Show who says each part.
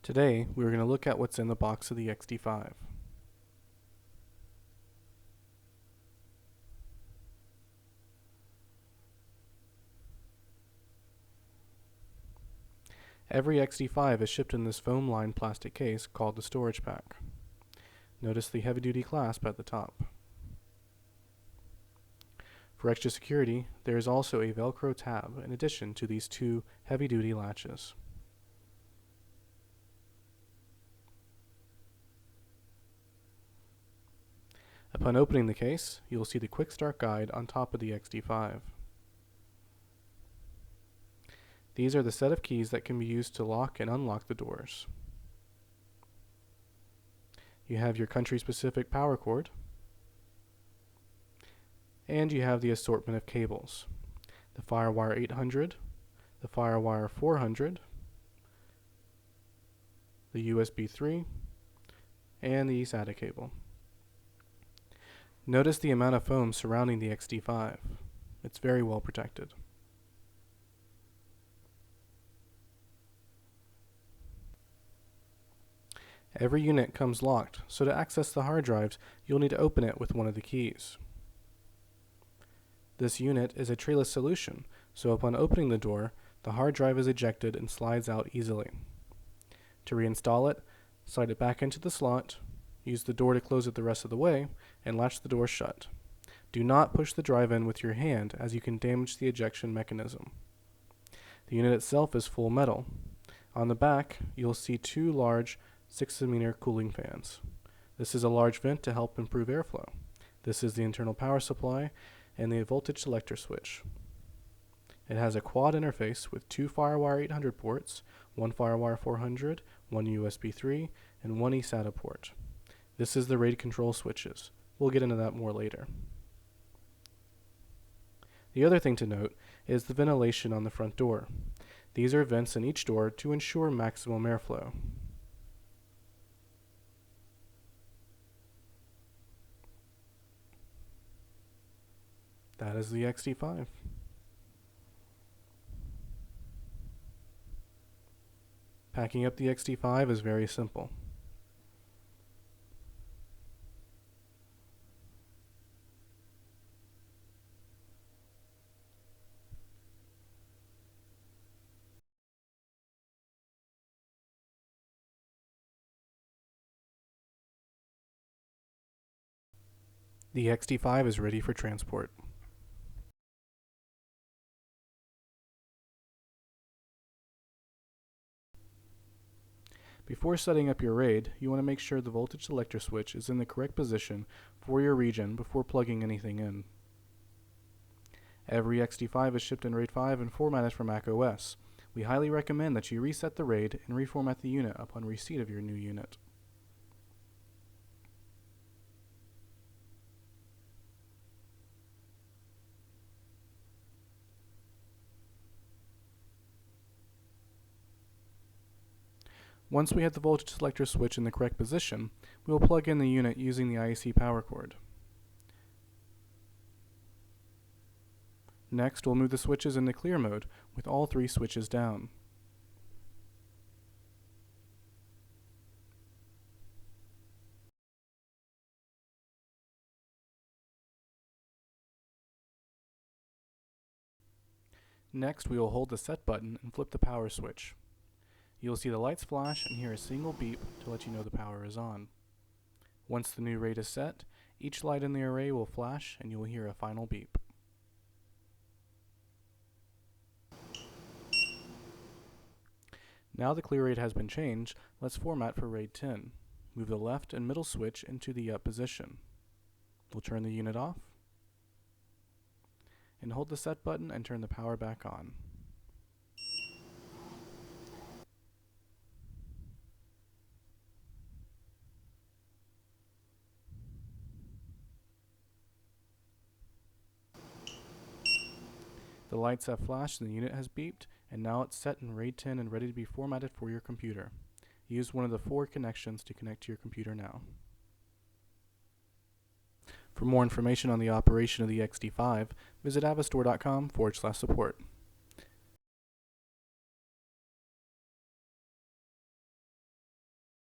Speaker 1: Today, we're going to look at what's in the box of the XD5. Every XD5 is shipped in this foam-lined plastic case called the storage pack. Notice the heavy-duty clasp at the top. For extra security, there is also a Velcro tab in addition to these two heavy-duty latches. Upon opening the case, you will see the Quick Start Guide on top of the XD5. These are the set of keys that can be used to lock and unlock the doors. You have your country-specific power cord, and you have the assortment of cables. The FireWire 800, the FireWire 400, the USB 3, and the eSATA cable. Notice the amount of foam surrounding the XD5. It's very well protected. Every unit comes locked, so to access the hard drives, you'll need to open it with one of the keys. This unit is a trayless solution, so upon opening the door, the hard drive is ejected and slides out easily. To reinstall it, slide it back into the slot, use the door to close it the rest of the way, and latch the door shut. Do not push the drive in with your hand, as you can damage the ejection mechanism. The unit itself is full metal. On the back, you'll see two large 6-meter cooling fans. This is a large vent to help improve airflow. This is the internal power supply and the voltage selector switch. It has a quad interface with two FireWire 800 ports, one FireWire 400, one USB 3, and one eSATA port. This is the RAID control switches. We'll get into that more later. The other thing to note is the ventilation on the front door. These are vents in each door to ensure maximum airflow. That is the XD5. Packing up the XD5 is very simple. The XD5 is ready for transport. Before setting up your RAID, you want to make sure the voltage selector switch is in the correct position for your region before plugging anything in. Every XD5 is shipped in RAID 5 and formatted for Mac OS. We highly recommend that you reset the RAID and reformat the unit upon receipt of your new unit. Once we have the voltage selector switch in the correct position, we will plug in the unit using the IEC power cord. Next, we'll move the switches into clear mode with all three switches down. Next, we will hold the set button and flip the power switch. You'll see the lights flash and hear a single beep to let you know the power is on. Once the new RAID is set, each light in the array will flash and you will hear a final beep. Now the clear RAID has been changed, let's format for RAID 10. Move the left and middle switch into the up position. We'll turn the unit off and hold the set button and turn the power back on. The lights have flashed and the unit has beeped, and now it's set in RAID 10 and ready to be formatted for your computer. Use one of the 4 connections to connect to your computer now. For more information on the operation of the XD5, visit avastor.com/support.